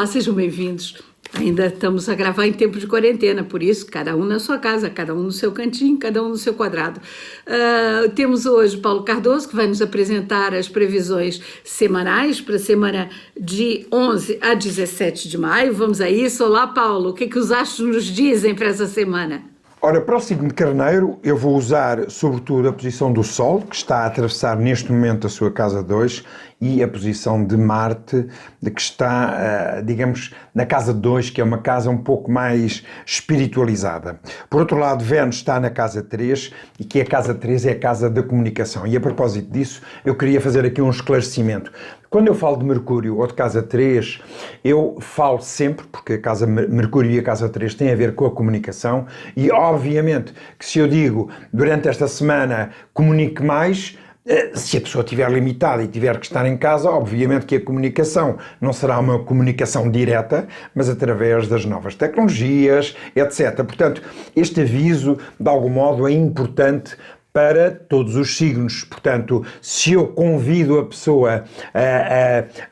Olá, sejam bem-vindos. Ainda estamos a gravar em tempo de quarentena, por isso, cada um na sua casa, cada um no seu cantinho, cada um no seu quadrado. Temos hoje Paulo Cardoso, que vai nos apresentar as previsões semanais para a semana de 11 a 17 de maio. Vamos a isso. Olá, Paulo, o que os astros nos dizem para essa semana? Ora, para o signo de Carneiro, eu vou usar sobretudo a posição do Sol, que está a atravessar neste momento a sua casa 2, e a posição de Marte, que está, digamos, na casa 2, que é uma casa um pouco mais espiritualizada. Por outro lado, Vênus está na casa 3, e que a casa 3 é a casa da comunicação. E a propósito disso, eu queria fazer aqui um esclarecimento. Quando eu falo de Mercúrio ou de casa 3, eu falo sempre, porque a casa Mercúrio e a casa 3 têm a ver com a comunicação, e obviamente que se eu digo, durante esta semana, comunique mais, se a pessoa estiver limitada e tiver que estar em casa, obviamente que a comunicação não será uma comunicação direta, mas através das novas tecnologias, etc. Portanto, este aviso, de algum modo, é importante para todos os signos. Portanto, se eu convido a pessoa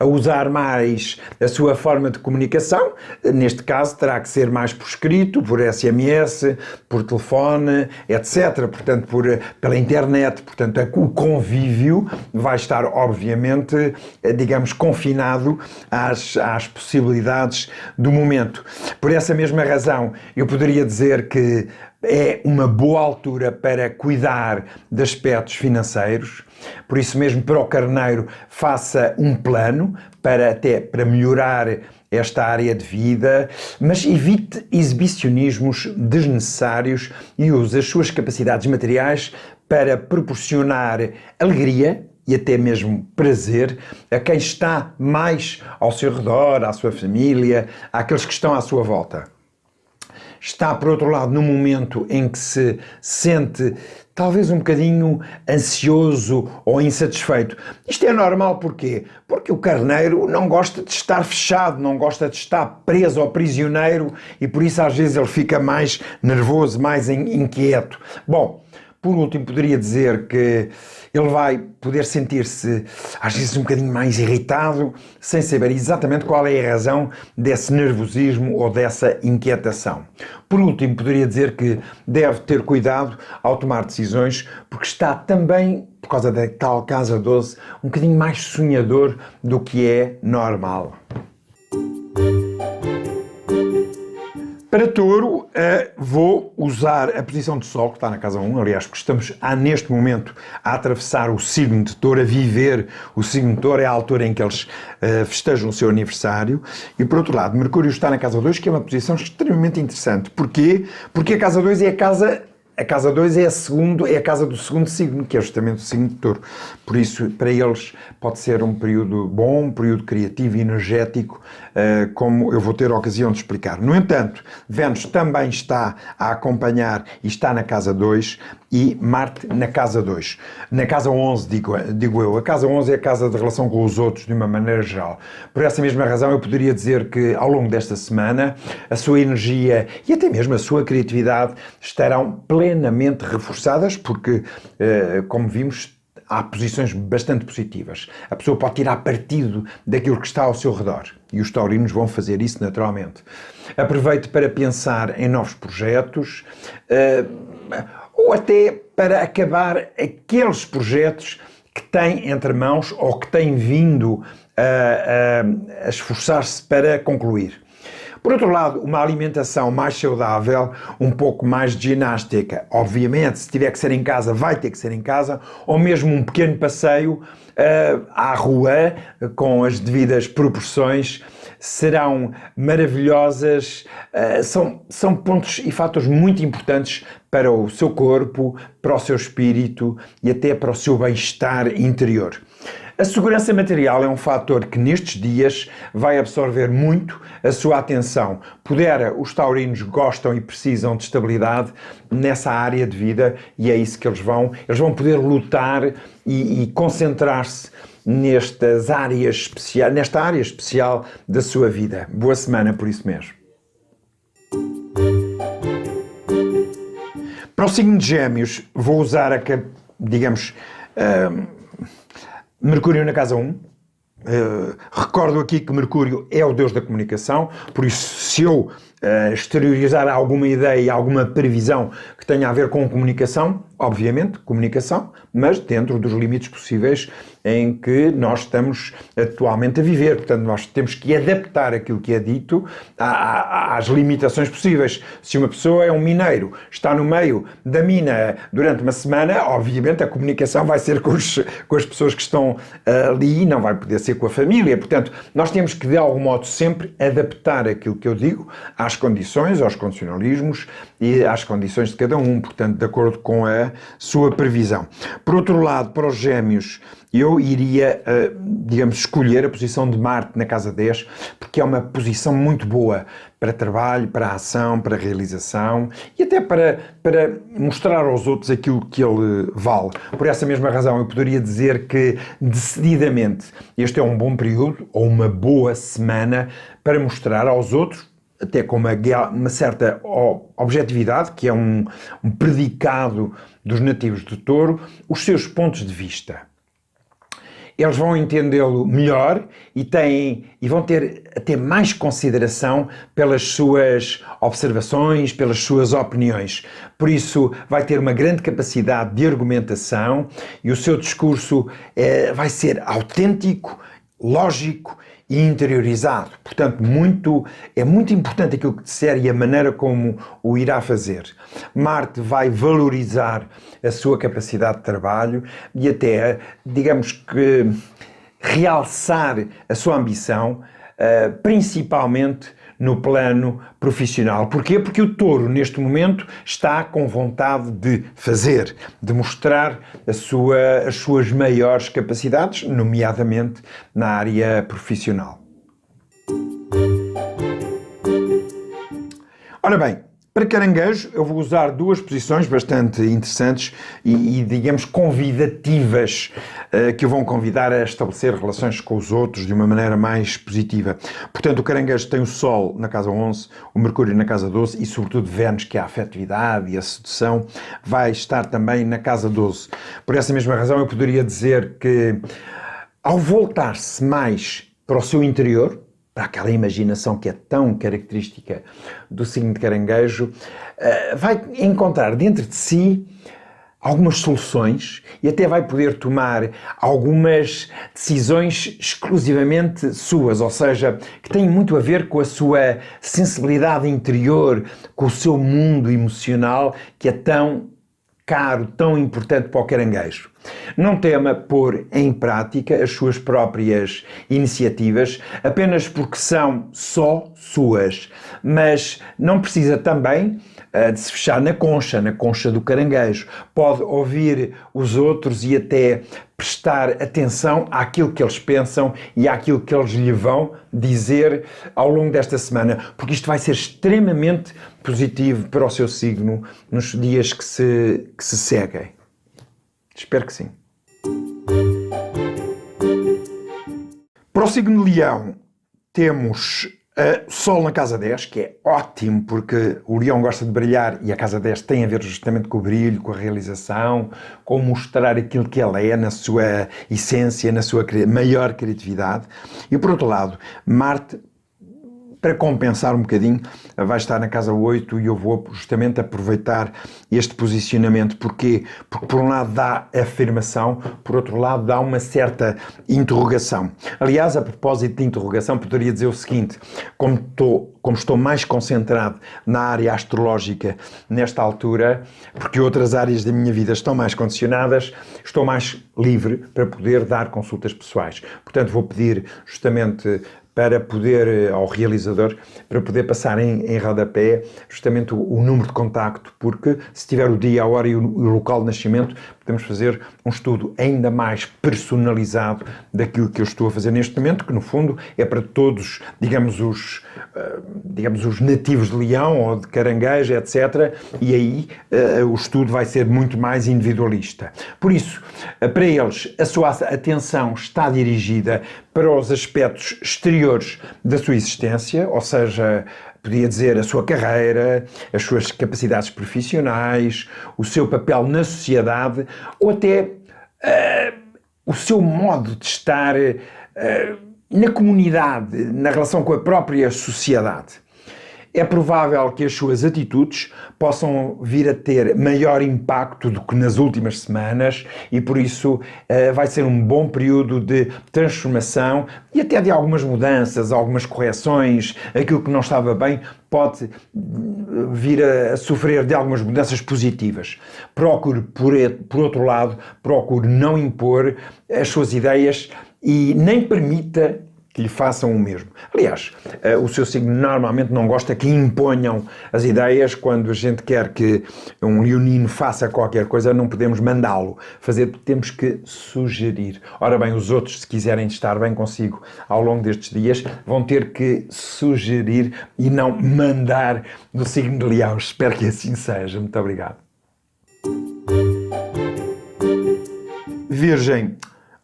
a usar mais a sua forma de comunicação, neste caso terá que ser mais por escrito, por SMS, por telefone, etc. Portanto, pela internet. Portanto, o convívio vai estar, obviamente, digamos, confinado às possibilidades do momento. Por essa mesma razão, eu poderia dizer que é uma boa altura para cuidar de aspectos financeiros, por isso mesmo para o Carneiro faça um plano para melhorar esta área de vida, mas evite exibicionismos desnecessários e use as suas capacidades materiais para proporcionar alegria e até mesmo prazer a quem está mais ao seu redor, à sua família, àqueles que estão à sua volta. Está, por outro lado, num momento em que se sente talvez um bocadinho ansioso ou insatisfeito. Isto é normal, porquê? Porque o Carneiro não gosta de estar fechado, não gosta de estar preso ou prisioneiro e por isso às vezes ele fica mais nervoso, mais inquieto. Bom, por último, poderia dizer que ele vai poder sentir-se, às vezes, um bocadinho mais irritado, sem saber exatamente qual é a razão desse nervosismo ou dessa inquietação. Por último, poderia dizer que deve ter cuidado ao tomar decisões, porque está também, por causa da tal casa 12, um bocadinho mais sonhador do que é normal. Para Touro, vou usar a posição de Sol, que está na casa 1, aliás, porque estamos neste momento a atravessar o signo de Touro, a viver o signo de Touro, é a altura em que eles festejam o seu aniversário. E por outro lado, Mercúrio está na casa 2, que é uma posição extremamente interessante. Porquê? Porque a casa 2 é a casa 2 é a casa do segundo signo, que é justamente o signo de Touro. Por isso, para eles, pode ser um período bom, um período criativo e energético, como eu vou ter a ocasião de explicar. No entanto, Vênus também está a acompanhar e está na casa 2 e Marte na casa 2. Na casa 11, digo eu. A casa 11 é a casa de relação com os outros, de uma maneira geral. Por essa mesma razão, eu poderia dizer que, ao longo desta semana, a sua energia e até mesmo a sua criatividade estarão plenamente reforçadas, porque, como vimos, há posições bastante positivas. A pessoa pode tirar partido daquilo que está ao seu redor. E os taurinos vão fazer isso naturalmente. Aproveite para pensar em novos projetos, ou até para acabar aqueles projetos que tem entre mãos ou que tem vindo a esforçar-se para concluir. Por outro lado, uma alimentação mais saudável, um pouco mais de ginástica. Obviamente, se tiver que ser em casa, vai ter que ser em casa, ou mesmo um pequeno passeio à rua, com as devidas proporções, serão maravilhosas. São pontos e fatores muito importantes para o seu corpo, para o seu espírito e até para o seu bem-estar interior. A segurança material é um fator que nestes dias vai absorver muito a sua atenção. Os taurinos gostam e precisam de estabilidade nessa área de vida e é isso que eles vão poder lutar e concentrar-se nesta área especial da sua vida. Boa semana por isso mesmo. Para o signo de Gêmeos, vou usar Mercúrio na casa 1, Recordo aqui que Mercúrio é o deus da comunicação, por isso, se eu exteriorizar alguma ideia, alguma previsão que tenha a ver com comunicação, obviamente, comunicação, mas dentro dos limites possíveis em que nós estamos atualmente a viver. Portanto, nós temos que adaptar aquilo que é dito às limitações possíveis. Se uma pessoa é um mineiro, está no meio da mina durante uma semana, obviamente a comunicação vai ser com as pessoas que estão ali, não vai poder ser com a família. Portanto, nós temos que, de algum modo, sempre adaptar aquilo que eu digo às condições, aos condicionalismos e às condições de cada um, portanto, de acordo com a sua previsão. Por outro lado, para os Gêmeos, eu iria, digamos, escolher a posição de Marte na casa 10, porque é uma posição muito boa para trabalho, para ação, para realização e até para mostrar aos outros aquilo que ele vale. Por essa mesma razão, eu poderia dizer que, decididamente, este é um bom período ou uma boa semana para mostrar aos outros, até com uma certa objetividade, que é um predicado dos nativos de Touro, os seus pontos de vista. Eles vão entendê-lo melhor e vão ter até mais consideração pelas suas observações, pelas suas opiniões. Por isso, vai ter uma grande capacidade de argumentação e o seu discurso vai ser autêntico, lógico e interiorizado. Portanto, é muito importante aquilo que disser e a maneira como o irá fazer. Marte vai valorizar a sua capacidade de trabalho e até, digamos que, realçar a sua ambição, principalmente no plano profissional. Porquê? Porque o Touro, neste momento, está com vontade de fazer, de mostrar as suas maiores capacidades, nomeadamente na área profissional. Ora bem, para Caranguejo eu vou usar duas posições bastante interessantes e digamos, convidativas, que o vão convidar a estabelecer relações com os outros de uma maneira mais positiva. Portanto, o Caranguejo tem o Sol na casa 11, o Mercúrio na casa 12 e, sobretudo, Vênus, que é a afetividade e a sedução, vai estar também na casa 12. Por essa mesma razão, eu poderia dizer que, ao voltar-se mais para o seu interior, para aquela imaginação que é tão característica do signo de Caranguejo, vai encontrar dentro de si algumas soluções e até vai poder tomar algumas decisões exclusivamente suas, ou seja, que têm muito a ver com a sua sensibilidade interior, com o seu mundo emocional que é tão caro, tão importante para o Caranguejo. Não tema pôr em prática as suas próprias iniciativas apenas porque são só suas, mas não precisa também de se fechar na concha do Caranguejo. Pode ouvir os outros e até prestar atenção àquilo que eles pensam e àquilo que eles lhe vão dizer ao longo desta semana, porque isto vai ser extremamente positivo para o seu signo nos dias que se seguem. Espero que sim. Para o signo de Leão, temos Sol na casa 10, que é ótimo, porque o Leão gosta de brilhar e a casa 10 tem a ver justamente com o brilho, com a realização, com mostrar aquilo que ela é na sua essência, na sua maior criatividade. E por outro lado, Marte, para compensar um bocadinho, vai estar na casa 8 e eu vou justamente aproveitar este posicionamento. Porquê? Porque por um lado dá afirmação, por outro lado dá uma certa interrogação. Aliás, a propósito de interrogação, poderia dizer o seguinte: como estou mais concentrado na área astrológica nesta altura, porque outras áreas da minha vida estão mais condicionadas, estou mais livre para poder dar consultas pessoais. Portanto, vou pedir justamente para poder, ao realizador, para poder passar em rodapé justamente o número de contacto, porque se tiver o dia, a hora e o local de nascimento, podemos fazer um estudo ainda mais personalizado daquilo que eu estou a fazer neste momento, que no fundo é para todos, digamos, os nativos de Leão ou de Caranguejo, etc. E aí o estudo vai ser muito mais individualista. Por isso, para eles, a sua atenção está dirigida para os aspectos exteriores da sua existência, ou seja, podia dizer a sua carreira, as suas capacidades profissionais, o seu papel na sociedade ou até o seu modo de estar na comunidade, na relação com a própria sociedade. É provável que as suas atitudes possam vir a ter maior impacto do que nas últimas semanas e, por isso, vai ser um bom período de transformação e até de algumas mudanças, algumas correções. Aquilo que não estava bem pode vir a sofrer de algumas mudanças positivas. Procure, por outro lado, procure não impor as suas ideias e nem permita que lhe façam o mesmo. Aliás, o seu signo normalmente não gosta que imponham as ideias. Quando a gente quer que um leonino faça qualquer coisa, não podemos mandá-lo fazer, temos que sugerir. Ora bem, os outros, se quiserem estar bem consigo ao longo destes dias, vão ter que sugerir e não mandar no signo de Leão. Espero que assim seja. Muito obrigado. Virgem.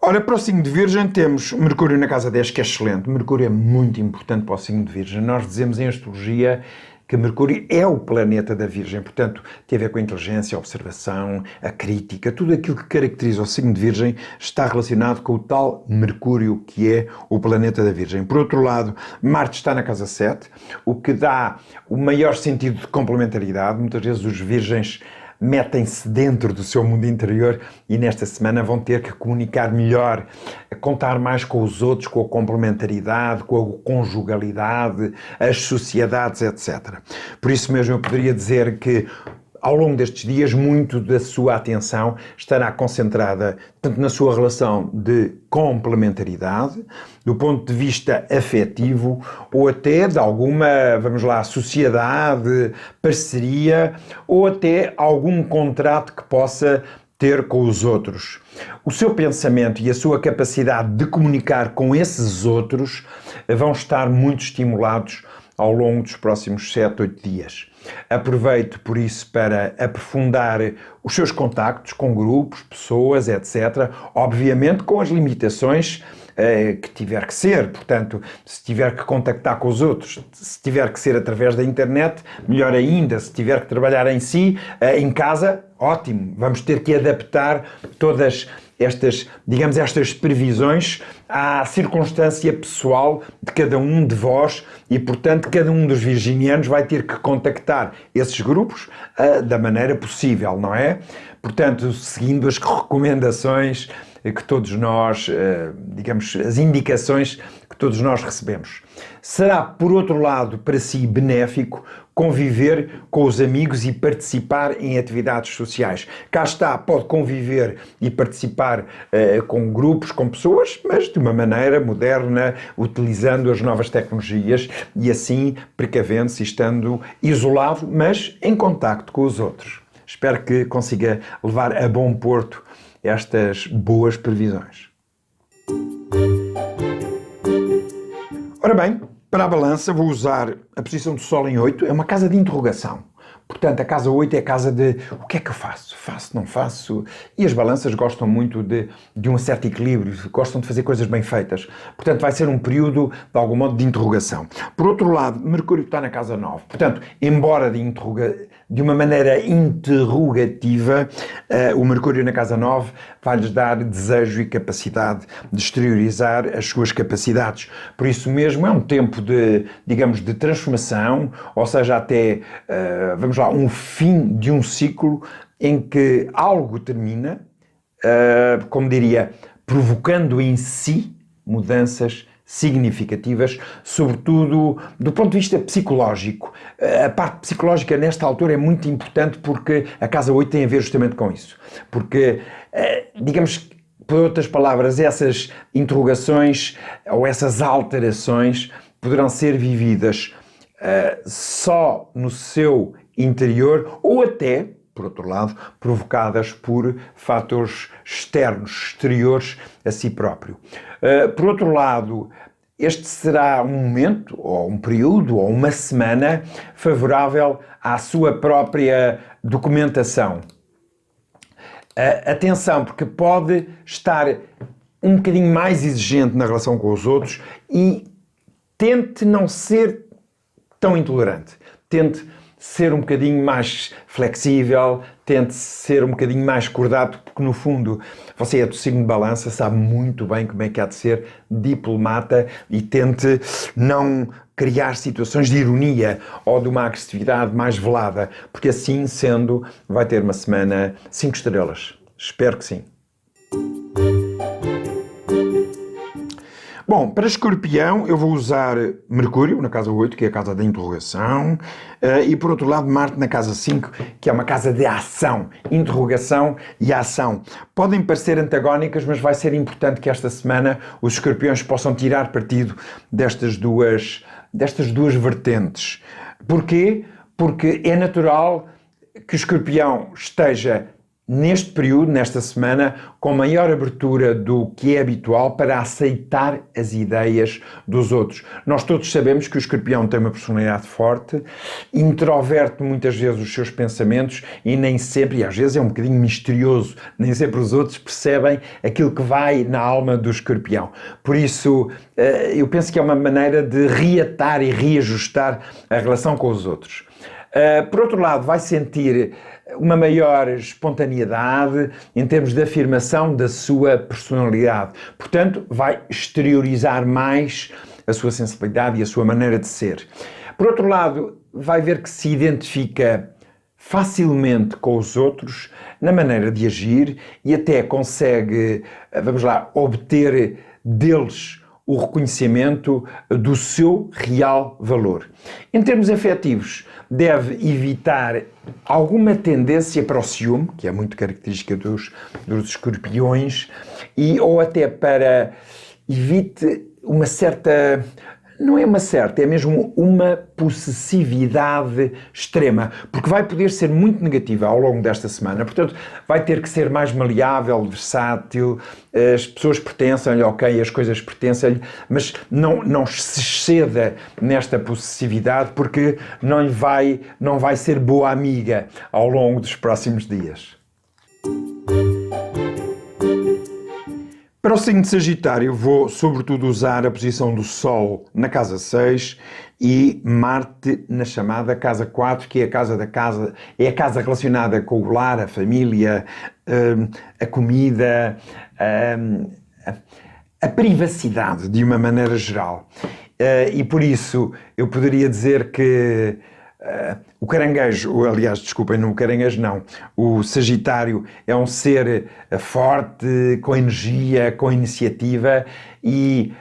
Ora, para o signo de Virgem temos Mercúrio na casa 10, que é excelente. Mercúrio é muito importante para o signo de Virgem. Nós dizemos em astrologia que Mercúrio é o planeta da Virgem, portanto, tem a ver com a inteligência, a observação, a crítica, tudo aquilo que caracteriza o signo de Virgem está relacionado com o tal Mercúrio, que é o planeta da Virgem. Por outro lado, Marte está na casa 7, o que dá o maior sentido de complementaridade. Muitas vezes os virgens metem-se dentro do seu mundo interior e nesta semana vão ter que comunicar melhor, contar mais com os outros, com a complementaridade, com a conjugalidade, as sociedades, etc. Por isso mesmo eu poderia dizer que ao longo destes dias, muito da sua atenção estará concentrada tanto na sua relação de complementaridade, do ponto de vista afetivo, ou até de alguma, vamos lá, sociedade, parceria, ou até algum contrato que possa ter com os outros. O seu pensamento e a sua capacidade de comunicar com esses outros vão estar muito estimulados ao longo dos próximos 7, 8 dias. Aproveito por isso para aprofundar os seus contactos com grupos, pessoas, etc. Obviamente com as limitações que tiver que ser. Portanto, se tiver que contactar com os outros, se tiver que ser através da internet, melhor ainda. Se tiver que trabalhar em si, em casa, ótimo. Vamos ter que adaptar todas estas, digamos, estas previsões à circunstância pessoal de cada um de vós e, portanto, cada um dos virginianos vai ter que contactar esses grupos da maneira possível, não é? Portanto, seguindo as recomendações que todos nós, digamos, as indicações que todos nós recebemos. Será, por outro lado, para si benéfico conviver com os amigos e participar em atividades sociais. Cá está, pode conviver e participar com grupos, com pessoas, mas de uma maneira moderna, utilizando as novas tecnologias e assim precavendo-se, estando isolado, mas em contacto com os outros. Espero que consiga levar a bom porto estas boas previsões. Ora bem, para a balança vou usar a posição do Sol em 8, é uma casa de interrogação. Portanto, a casa 8 é a casa de o que é que eu faço? Faço, não faço? E as balanças gostam muito de um certo equilíbrio, gostam de fazer coisas bem feitas. Portanto, vai ser um período, de algum modo, de interrogação. Por outro lado, Mercúrio está na casa 9. Portanto, embora de uma maneira interrogativa, o Mercúrio na casa 9 vai-lhes dar desejo e capacidade de exteriorizar as suas capacidades. Por isso mesmo, é um tempo de, digamos, de transformação, ou seja, até, vamos lá, um fim de um ciclo em que algo termina, como diria, provocando em si mudanças significativas, sobretudo do ponto de vista psicológico. A parte psicológica nesta altura é muito importante porque a casa 8 tem a ver justamente com isso. Porque, digamos, por outras palavras, essas interrogações ou essas alterações poderão ser vividas só no seu interior ou até, por outro lado, provocadas por fatores externos, exteriores a si próprio. Por outro lado, este será um momento, ou um período, ou uma semana favorável à sua própria documentação. Atenção, porque pode estar um bocadinho mais exigente na relação com os outros e tente não ser tão intolerante. Tente ser um bocadinho mais flexível, tente ser um bocadinho mais cordato, porque no fundo você é do signo de Balança, sabe muito bem como é que há de ser diplomata e tente não criar situações de ironia ou de uma agressividade mais velada, porque assim sendo vai ter uma semana 5 estrelas. Espero que sim. Bom, para Escorpião eu vou usar Mercúrio na casa 8, que é a casa da interrogação, e por outro lado Marte na casa 5, que é uma casa de ação, interrogação e ação. Podem parecer antagónicas, mas vai ser importante que esta semana os escorpiões possam tirar partido destas duas vertentes. Porquê? Porque é natural que o escorpião esteja neste período, nesta semana, com maior abertura do que é habitual para aceitar as ideias dos outros. Nós todos sabemos que o escorpião tem uma personalidade forte, introverte muitas vezes os seus pensamentos e nem sempre, e às vezes é um bocadinho misterioso, nem sempre os outros percebem aquilo que vai na alma do escorpião. Por isso, eu penso que é uma maneira de reatar e reajustar a relação com os outros. Por outro lado, vai sentir uma maior espontaneidade em termos de afirmação da sua personalidade. Portanto, vai exteriorizar mais a sua sensibilidade e a sua maneira de ser. Por outro lado, vai ver que se identifica facilmente com os outros na maneira de agir e até consegue, vamos lá, obter deles o reconhecimento do seu real valor. Em termos afetivos, deve evitar alguma tendência para o ciúme, que é muito característica dos escorpiões, ou até para evite uma certa... Não é uma certa, é mesmo uma possessividade extrema, porque vai poder ser muito negativa ao longo desta semana, portanto vai ter que ser mais maleável, versátil, as pessoas pertencem-lhe, ok, as coisas pertencem-lhe, mas não se exceda nesta possessividade, porque não vai ser boa amiga ao longo dos próximos dias. Para o signo de Sagitário, vou sobretudo usar a posição do Sol na casa 6 e Marte na chamada casa 4, que é a casa relacionada com o lar, a família, a comida, a privacidade de uma maneira geral. E por isso eu poderia dizer que o caranguejo, aliás, desculpem, não o caranguejo não, o Sagitário é um ser forte, com energia, com iniciativa e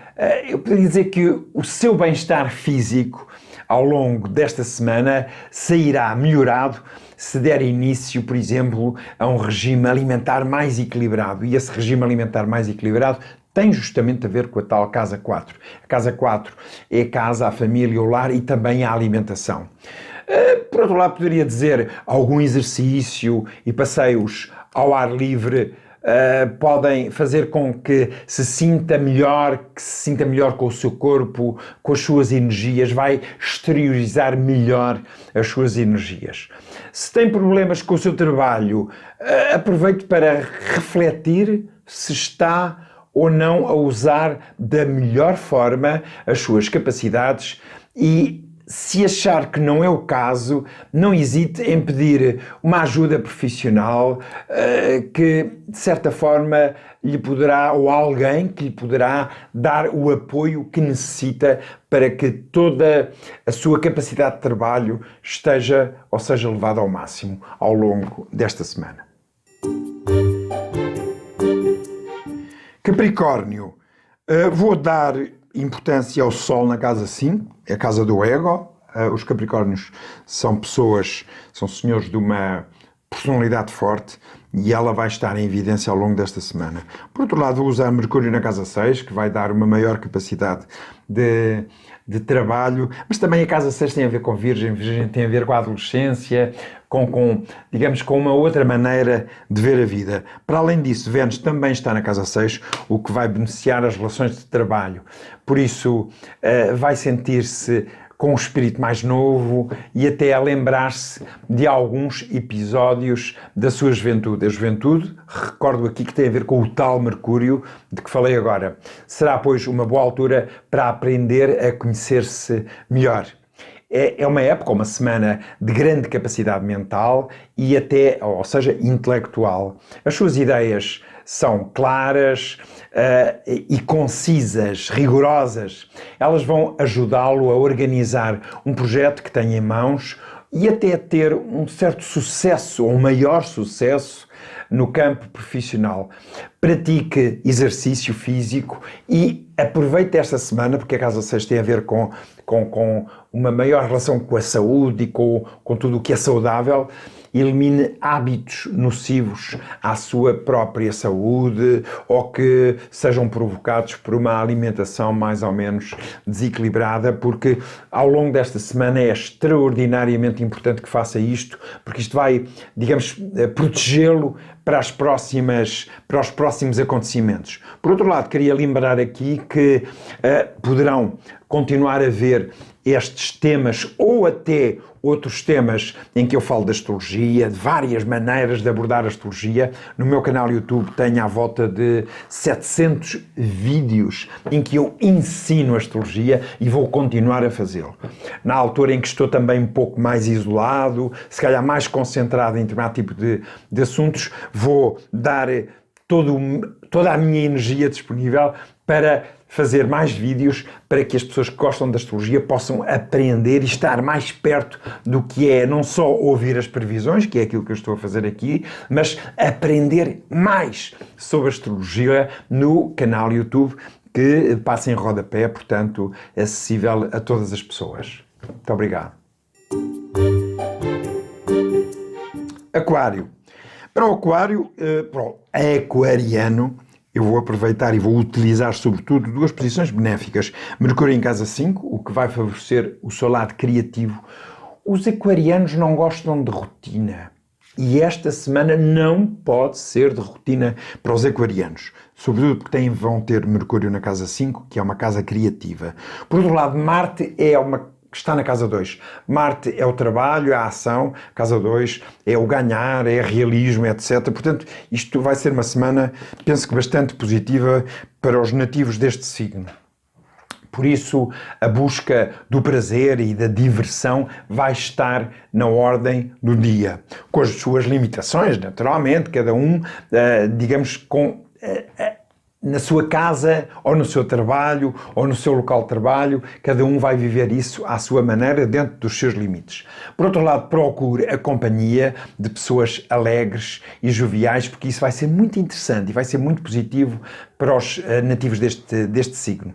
eu poderia dizer que o seu bem-estar físico ao longo desta semana sairá melhorado se der início, por exemplo, a um regime alimentar mais equilibrado. E esse regime alimentar mais equilibrado tem justamente a ver com a tal casa 4. A casa 4 é a casa, a família, o lar e também a alimentação. Por outro lado, poderia dizer algum exercício e passeios ao ar livre podem fazer com que se sinta melhor com o seu corpo, com as suas energias, vai exteriorizar melhor as suas energias. Se tem problemas com o seu trabalho, aproveite para refletir se está ou não a usar da melhor forma as suas capacidades e se achar que não é o caso, não hesite em pedir uma ajuda profissional que, de certa forma, lhe poderá, ou alguém que lhe poderá dar o apoio que necessita para que toda a sua capacidade de trabalho esteja ou seja levada ao máximo ao longo desta semana. Capricórnio, vou dar importância ao Sol na casa 5, é a casa do ego. Os Capricórnios são pessoas, são senhores de uma personalidade forte e ela vai estar em evidência ao longo desta semana. Por outro lado, vou usar Mercúrio na casa 6, que vai dar uma maior capacidade de trabalho, mas também a casa 6 tem a ver com Virgem tem a ver com a adolescência, digamos, com uma outra maneira de ver a vida. Para além disso, Vênus também está na casa 6, o que vai beneficiar as relações de trabalho. Por isso, vai sentir-se com um espírito mais novo e até a lembrar-se de alguns episódios da sua juventude. A juventude, recordo aqui que tem a ver com o tal Mercúrio de que falei agora. Será, pois, uma boa altura para aprender a conhecer-se melhor. é uma época, uma semana de grande capacidade mental e até, ou seja, intelectual. As suas ideias são claras e concisas, rigorosas. Elas vão ajudá-lo a organizar um projeto que tem em mãos e até ter um certo sucesso, ou um maior sucesso, no campo profissional. Pratique exercício físico e aproveite esta semana, porque a Casa 6 tem a ver com uma maior relação com a saúde e com tudo o que é saudável. Elimine hábitos nocivos à sua própria saúde ou que sejam provocados por uma alimentação mais ou menos desequilibrada, porque ao longo desta semana é extraordinariamente importante que faça isto, porque isto vai, digamos, protegê-lo para os próximos acontecimentos. Por outro lado, queria lembrar aqui que poderão continuar a ver estes temas ou até outros temas em que eu falo da astrologia, de várias maneiras de abordar a astrologia. No meu canal YouTube tenho à volta de 700 vídeos em que eu ensino a astrologia e vou continuar a fazê-lo. Na altura em que estou também um pouco mais isolado, se calhar mais concentrado em determinado tipo de assuntos, vou dar toda a minha energia disponível para fazer mais vídeos para que as pessoas que gostam da astrologia possam aprender e estar mais perto do que é não só ouvir as previsões, que é aquilo que eu estou a fazer aqui, mas aprender mais sobre a astrologia no canal YouTube, que passa em rodapé, portanto, acessível a todas as pessoas. Muito obrigado. Aquário. Para o Aquário, para o aquariano, eu vou aproveitar e vou utilizar, sobretudo, duas posições benéficas. Mercúrio em casa 5, o que vai favorecer o seu lado criativo. Os aquarianos não gostam de rotina. E esta semana não pode ser de rotina para os aquarianos. Sobretudo porque vão ter Mercúrio na casa 5, que é uma casa criativa. Por outro lado, Marte está na casa 2. Marte é o trabalho, a ação, casa 2 é o ganhar, é realismo, etc. Portanto, isto vai ser uma semana, penso que bastante positiva para os nativos deste signo. Por isso, a busca do prazer e da diversão vai estar na ordem do dia. Com as suas limitações, naturalmente, cada um, digamos, na sua casa, ou no seu trabalho, ou no seu local de trabalho, cada um vai viver isso à sua maneira, dentro dos seus limites. Por outro lado, procure a companhia de pessoas alegres e joviais, porque isso vai ser muito interessante e vai ser muito positivo para os nativos deste signo.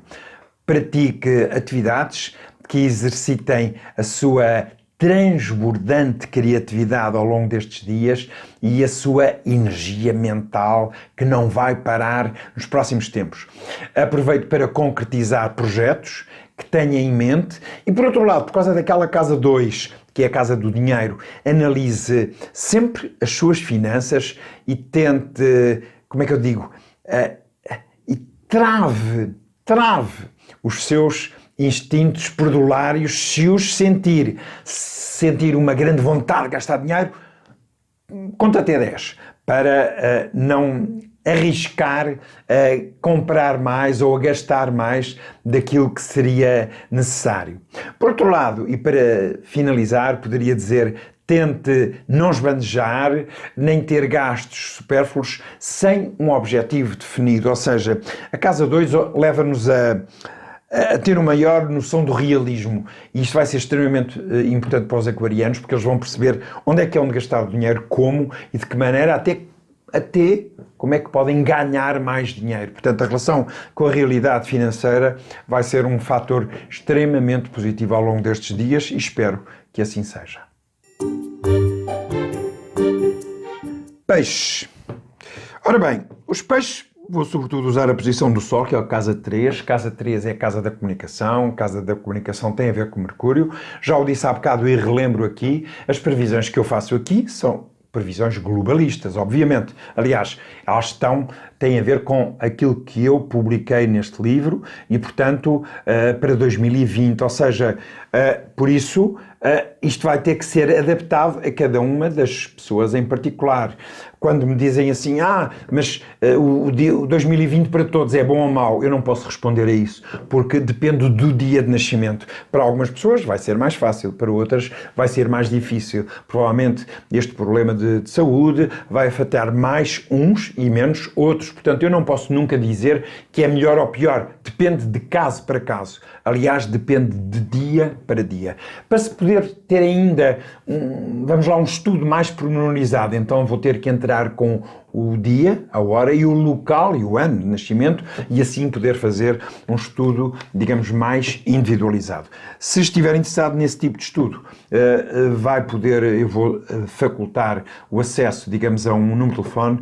Pratique atividades que exercitem a sua transbordante criatividade ao longo destes dias e a sua energia mental que não vai parar nos próximos tempos. Aproveite para concretizar projetos que tenha em mente e, por outro lado, por causa daquela casa 2, que é a casa do dinheiro, analise sempre as suas finanças e tente, como é que eu digo, e trave os seus instintos perdulários. Se os sentir uma grande vontade de gastar dinheiro, conta até 10, para não arriscar a comprar mais ou a gastar mais daquilo que seria necessário. Por outro lado, e para finalizar, poderia dizer: tente não esbanjar, nem ter gastos supérfluos sem um objetivo definido. Ou seja, a casa 2 leva-nos a ter uma maior noção do realismo. E isto vai ser extremamente importante para os aquarianos, porque eles vão perceber onde é que é onde gastar o dinheiro, como e de que maneira, até como é que podem ganhar mais dinheiro. Portanto, a relação com a realidade financeira vai ser um fator extremamente positivo ao longo destes dias e espero que assim seja. Peixes. Ora bem, os peixes, vou sobretudo usar a posição do Sol, que é a casa 3. Casa 3 é a casa da comunicação. Casa da comunicação tem a ver com Mercúrio. Já o disse há bocado e relembro aqui, as previsões que eu faço aqui são previsões globalistas, obviamente. Aliás, elas têm a ver com aquilo que eu publiquei neste livro e, portanto, para 2020. Ou seja, por isso, isto vai ter que ser adaptado a cada uma das pessoas em particular. quando me dizem assim, mas o 2020 para todos é bom ou mau, eu não posso responder a isso, porque depende do dia de nascimento. Para algumas pessoas vai ser mais fácil, para outras vai ser mais difícil. Provavelmente este problema de saúde vai afetar mais uns e menos outros. Portanto, eu não posso nunca dizer que é melhor ou pior. Depende de caso para caso. Aliás, depende de dia para dia. Para se poder ter ainda, um estudo mais pormenorizado, então vou ter que entrar com o dia, a hora e o local e o ano de nascimento e assim poder fazer um estudo, digamos, mais individualizado. Se estiver interessado nesse tipo de estudo, eu vou facultar o acesso, digamos, a um número de telefone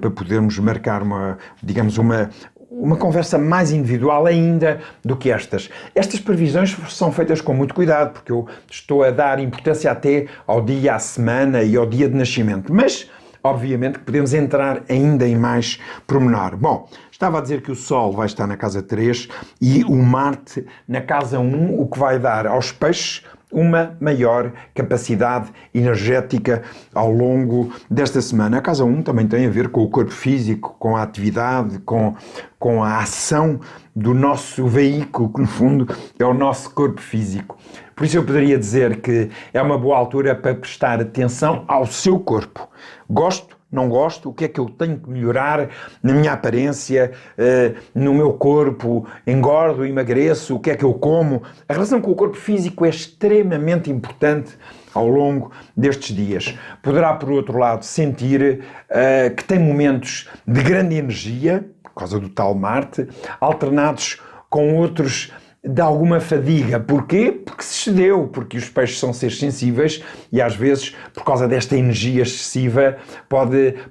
para podermos marcar uma conversa mais individual ainda do que estas. Estas previsões são feitas com muito cuidado, porque eu estou a dar importância até ao dia, à semana e ao dia de nascimento. Mas, obviamente, que podemos entrar ainda em mais pormenor. Bom, estava a dizer que o Sol vai estar na casa 3 e o Marte na casa 1, o que vai dar aos peixes uma maior capacidade energética ao longo desta semana. A casa 1 também tem a ver com o corpo físico, com a atividade, com a ação do nosso veículo, que no fundo é o nosso corpo físico. Por isso eu poderia dizer que é uma boa altura para prestar atenção ao seu corpo. Gosto? Não gosto? O que é que eu tenho que melhorar na minha aparência, no meu corpo? Engordo, emagreço? O que é que eu como? A relação com o corpo físico é extremamente importante ao longo destes dias. Poderá, por outro lado, sentir que tem momentos de grande energia, por causa do tal Marte, alternados com outros de alguma fadiga. Porquê? Porque se excedeu, porque os peixes são seres sensíveis e às vezes, por causa desta energia excessiva,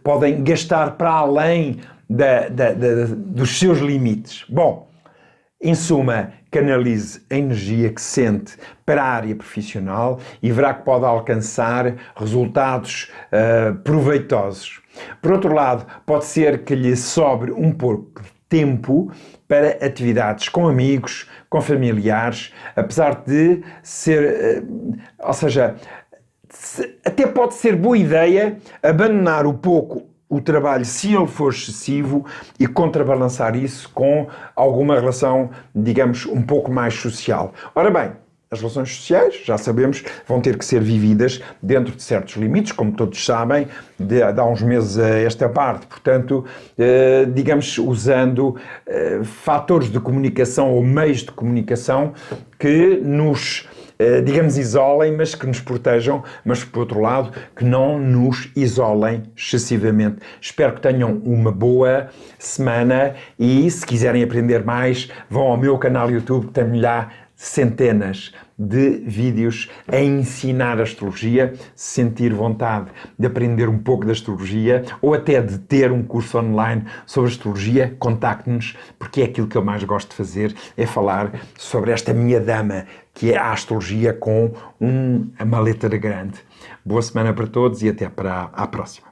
podem gastar para além dos seus limites. Bom, em suma, canalize a energia que sente para a área profissional e verá que pode alcançar resultados proveitosos. Por outro lado, pode ser que lhe sobre um pouco de tempo para atividades com amigos, com familiares, apesar de ser, até pode ser boa ideia abandonar um pouco o trabalho se ele for excessivo e contrabalançar isso com alguma relação, digamos, um pouco mais social. Ora bem, as relações sociais, já sabemos, vão ter que ser vividas dentro de certos limites, como todos sabem, de há uns meses a esta parte. Portanto, digamos, usando fatores de comunicação ou meios de comunicação que nos, digamos, isolem, mas que nos protejam, mas, por outro lado, que não nos isolem excessivamente. Espero que tenham uma boa semana e, se quiserem aprender mais, vão ao meu canal YouTube, que tem lá centenas de vídeos a ensinar astrologia. Se sentir vontade de aprender um pouco de astrologia ou até de ter um curso online sobre astrologia, contacte-nos, porque é aquilo que eu mais gosto de fazer, é falar sobre esta minha dama, que é a astrologia com uma letra grande. Boa semana para todos e até para a próxima.